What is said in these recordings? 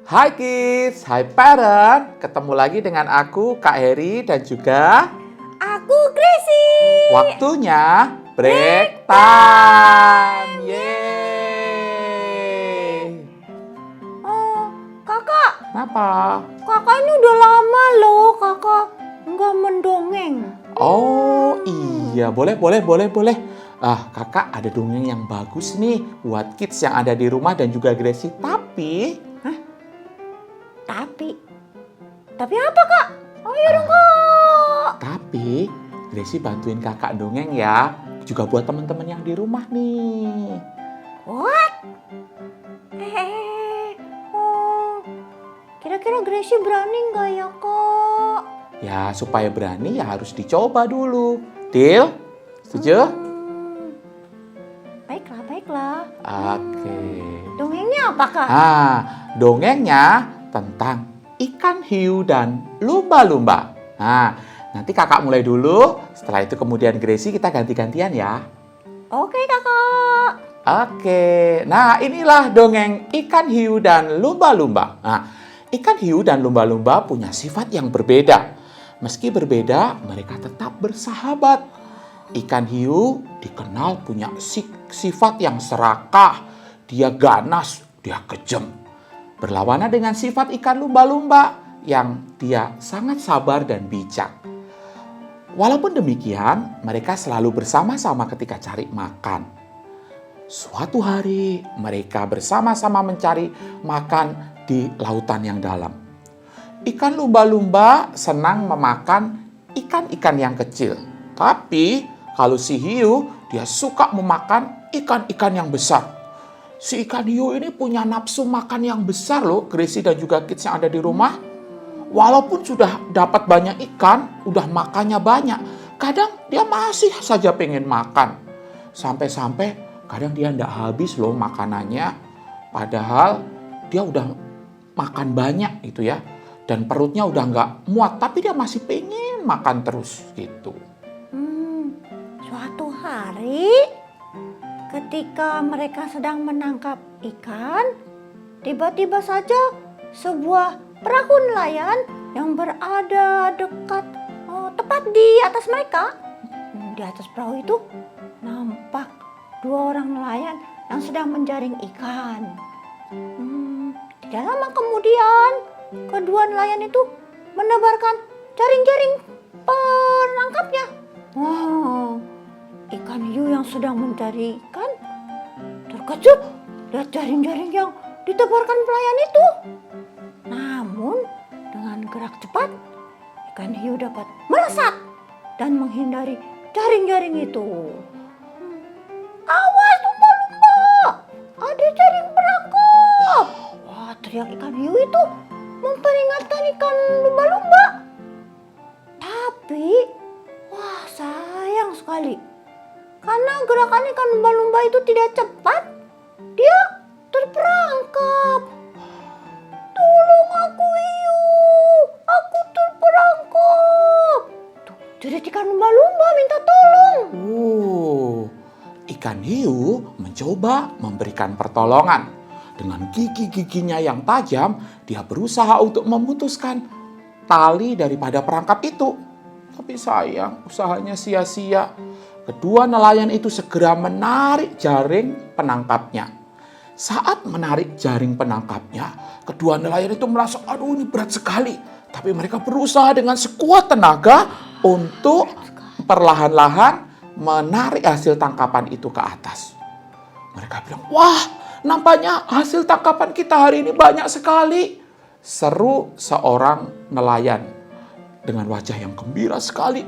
Hai kids, hai parent. Ketemu lagi dengan aku, Kak Heri dan juga Aku Gracie. waktunya break time. Yeay. Oh, kakak, Kenapa? kakak ini udah lama loh, kakak nggak mendongeng. Oh iya, boleh. Kakak ada dongeng yang bagus nih buat kids yang ada di rumah dan juga Gracie. Tapi apa kak? Ayo dong kak. Tapi Gracie bantuin kakak dongeng ya. Juga buat teman-teman yang di rumah nih. What? Kira-kira Gracie berani nggak ya kak? Ya supaya berani ya harus dicoba dulu. Deal? Setuju? Baiklah. Oke. Dongengnya apa kak? Dongengnya tentang ikan hiu dan lumba-lumba. Nanti kakak mulai dulu. Setelah itu kemudian Gracie kita ganti-gantian ya. Oke kakak. Oke. Nah inilah dongeng ikan hiu dan lumba-lumba. Ikan hiu dan lumba-lumba punya sifat yang berbeda. Meski berbeda, mereka tetap bersahabat. Ikan hiu dikenal punya sifat yang serakah. Dia ganas, dia kejam. Berlawanan dengan sifat ikan lumba-lumba yang dia sangat sabar dan bijak. Walaupun demikian, mereka selalu bersama-sama ketika cari makan. Suatu hari, mereka bersama-sama mencari makan di lautan yang dalam. Ikan lumba-lumba senang memakan ikan-ikan yang kecil. Tapi kalau si hiu, dia suka memakan ikan-ikan yang besar. Si ikan hiu ini punya nafsu makan yang besar loh, Gracie dan juga kids yang ada di rumah. Walaupun sudah dapat banyak ikan, udah makannya banyak, kadang dia masih saja pengen makan. Sampai-sampai kadang dia tidak habis loh makanannya. Padahal dia udah makan banyak gitu ya. Dan perutnya udah nggak muat, tapi dia masih pengen makan terus gitu. Suatu hari ketika mereka sedang menangkap ikan, tiba-tiba saja sebuah perahu nelayan yang berada tepat di atas mereka. Di atas perahu itu nampak dua orang nelayan yang sedang menjaring ikan. Tidak lama kemudian, kedua nelayan itu menebarkan jaring-jaring penangkapnya. Ikan hiu yang sedang mencari ikan terkejut lihat jaring-jaring yang ditebarkan pelayan itu. Namun dengan gerak cepat, ikan hiu dapat melesat dan menghindari jaring-jaring itu. Awas lumba-lumba, ada jaring penangkap. Wah, teriak ikan hiu itu memperingatkan ikan lumba-lumba. Tapi, wah sayang sekali. Karena gerakan ikan lumba-lumba itu tidak cepat, dia terperangkap. Tolong aku hiu, aku terperangkap. Tuh, jadi ikan lumba-lumba minta tolong. Ikan hiu mencoba memberikan pertolongan. Dengan gigi-giginya yang tajam, dia berusaha untuk memutuskan tali daripada perangkap itu. Tapi sayang, usahanya sia-sia. Kedua nelayan itu segera menarik jaring penangkapnya. Saat menarik jaring penangkapnya, kedua nelayan itu merasa, aduh ini berat sekali. Tapi mereka berusaha dengan sekuat tenaga untuk perlahan-lahan menarik hasil tangkapan itu ke atas. Mereka bilang, wah nampaknya hasil tangkapan kita hari ini banyak sekali. Seru seorang nelayan dengan wajah yang gembira sekali.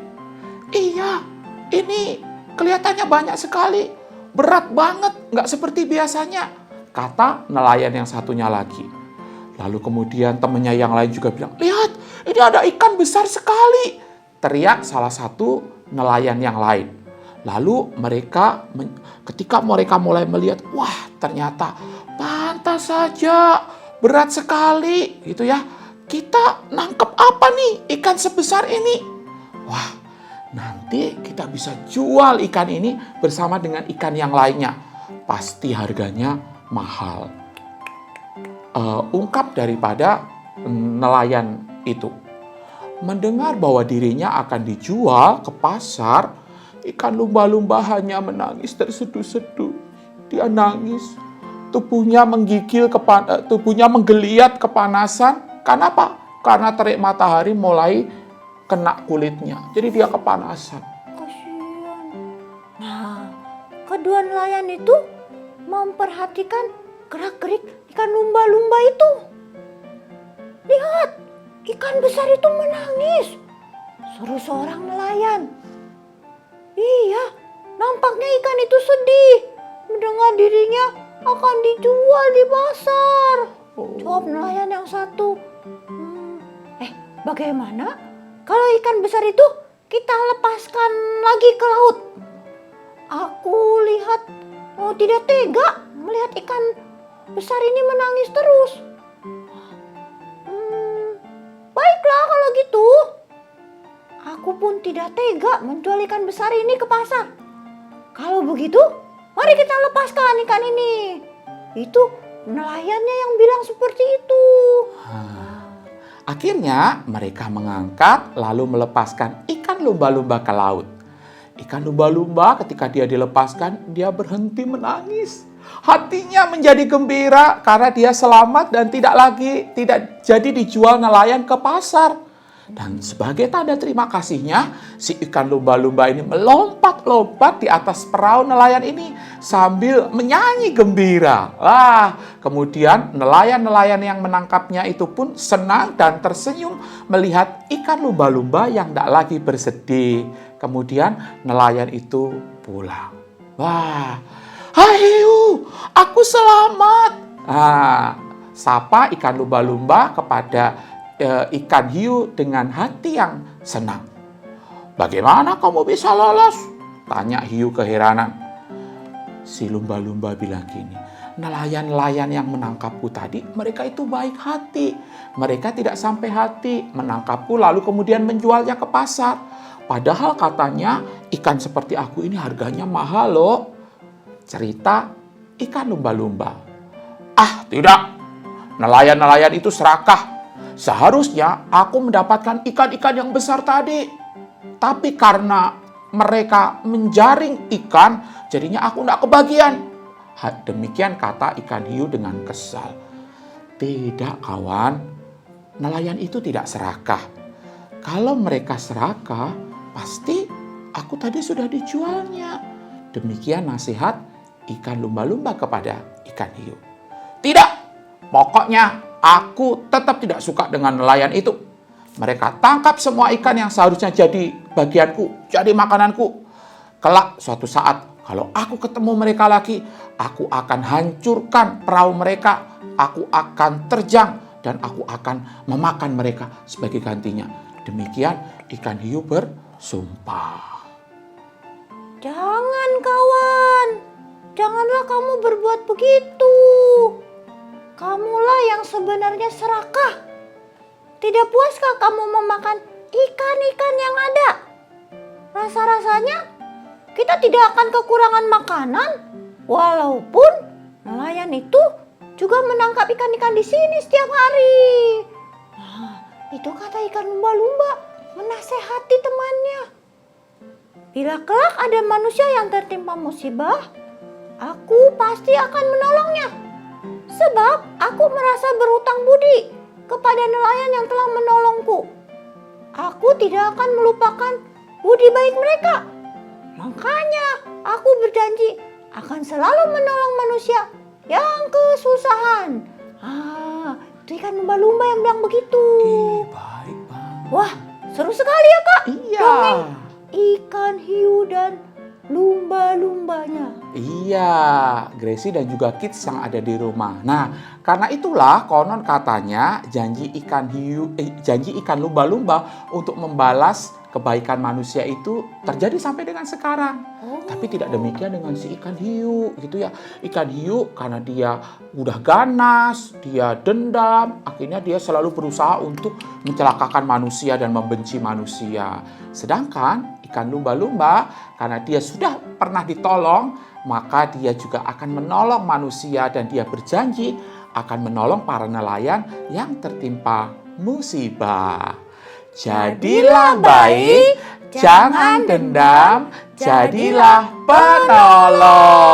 Iya, ini kelihatannya banyak sekali. Berat banget, nggak seperti biasanya, kata nelayan yang satunya lagi. Lalu kemudian temannya yang lain juga bilang, lihat ini ada ikan besar sekali. Teriak salah satu nelayan yang lain. Lalu ketika mereka mulai melihat, wah ternyata pantas saja, berat sekali gitu ya. Kita nangkep apa nih ikan sebesar ini? Wah, nanti kita bisa jual ikan ini bersama dengan ikan yang lainnya. Pasti harganya mahal. ungkap daripada nelayan itu. Mendengar bahwa dirinya akan dijual ke pasar, ikan lumba-lumba hanya menangis terseduh-seduh. Dia nangis, tubuhnya menggeliat kepanasan. Karena apa? Karena terik matahari mulai kena kulitnya. Jadi dia kepanasan. Kasihan. Nah, kedua nelayan itu memperhatikan gerak-gerik ikan lumba-lumba itu. Lihat, ikan besar itu menangis, seru seorang nelayan. Iya, nampaknya ikan itu sedih mendengar dirinya akan dijual di pasar. Jawab nelayan yang satu. Bagaimana kalau ikan besar itu kita lepaskan lagi ke laut? Aku lihat tidak tega melihat ikan besar ini menangis terus. Baiklah kalau gitu. Aku pun tidak tega menjual ikan besar ini ke pasar. Kalau begitu, mari kita lepaskan ikan ini. Itu nelayannya yang bilang seperti itu. Akhirnya mereka mengangkat lalu melepaskan ikan lumba-lumba ke laut. Ikan lumba-lumba ketika dia dilepaskan, dia berhenti menangis. Hatinya menjadi gembira karena dia selamat dan tidak jadi dijual nelayan ke pasar. Dan sebagai tanda terima kasihnya, si ikan lumba-lumba ini melompat-lompat di atas perahu nelayan ini sambil menyanyi gembira. Kemudian nelayan-nelayan yang menangkapnya itu pun senang dan tersenyum melihat ikan lumba-lumba yang tidak lagi bersedih. Kemudian nelayan itu pulang. Hai hiu, aku selamat. Sapa ikan lumba-lumba kepada ikan hiu dengan hati yang senang. Bagaimana kamu bisa lolos? Tanya hiu keheranan. Si lumba-lumba bilang gini, nelayan-nelayan yang menangkapku tadi, mereka itu baik hati. Mereka tidak sampai hati menangkapku lalu kemudian menjualnya ke pasar. Padahal katanya ikan seperti aku ini harganya mahal loh. Cerita ikan lumba-lumba. Tidak. Nelayan-nelayan itu serakah. Seharusnya aku mendapatkan ikan-ikan yang besar tadi. Tapi karena mereka menjaring ikan, jadinya aku tidak kebagian. Demikian kata ikan hiu dengan kesal. Tidak kawan, nelayan itu tidak serakah. Kalau mereka serakah, pasti aku tadi sudah dijualnya. Demikian nasihat ikan lumba-lumba kepada ikan hiu. Tidak, pokoknya aku tetap tidak suka dengan nelayan itu. Mereka tangkap semua ikan yang seharusnya jadi bagianku, jadi makananku. Kelak suatu saat kalau aku ketemu mereka lagi, aku akan hancurkan perahu mereka. Aku akan terjang dan aku akan memakan mereka sebagai gantinya. Demikian ikan hiu bersumpah. Jangan kawan, janganlah kamu berbuat begitu. Kamulah yang sebenarnya serakah. Tidak puaskah kamu memakan ikan-ikan yang ada? Rasa-rasanya kita tidak akan kekurangan makanan. Walaupun nelayan itu juga menangkap ikan-ikan di sini setiap hari. Itu kata ikan lumba-lumba menasehati temannya. Bila kelak ada manusia yang tertimpa musibah, aku pasti akan menolongnya. Sebab aku merasa berhutang budi kepada nelayan yang telah menolongku. Aku tidak akan melupakan budi baik mereka. Makanya aku berjanji akan selalu menolong manusia yang kesusahan. Itu ikan lumba-lumba yang bilang begitu. Baik banget. Wah, seru sekali ya Kak. Iya. Dongeng ikan hiu dan lumba-lumbanya. Iya, Gracie dan juga kids yang ada di rumah. Nah, karena itulah konon katanya janji ikan lumba-lumba untuk membalas kebaikan manusia itu terjadi sampai dengan sekarang. Tapi tidak demikian dengan si ikan hiu gitu ya. Ikan hiu karena dia udah ganas, dia dendam, akhirnya dia selalu berusaha untuk mencelakakan manusia dan membenci manusia. Sedangkan ikan lumba-lumba karena dia sudah pernah ditolong, maka dia juga akan menolong manusia dan dia berjanji akan menolong para nelayan yang tertimpa musibah. Jadilah baik, jangan dendam, jadilah penolong.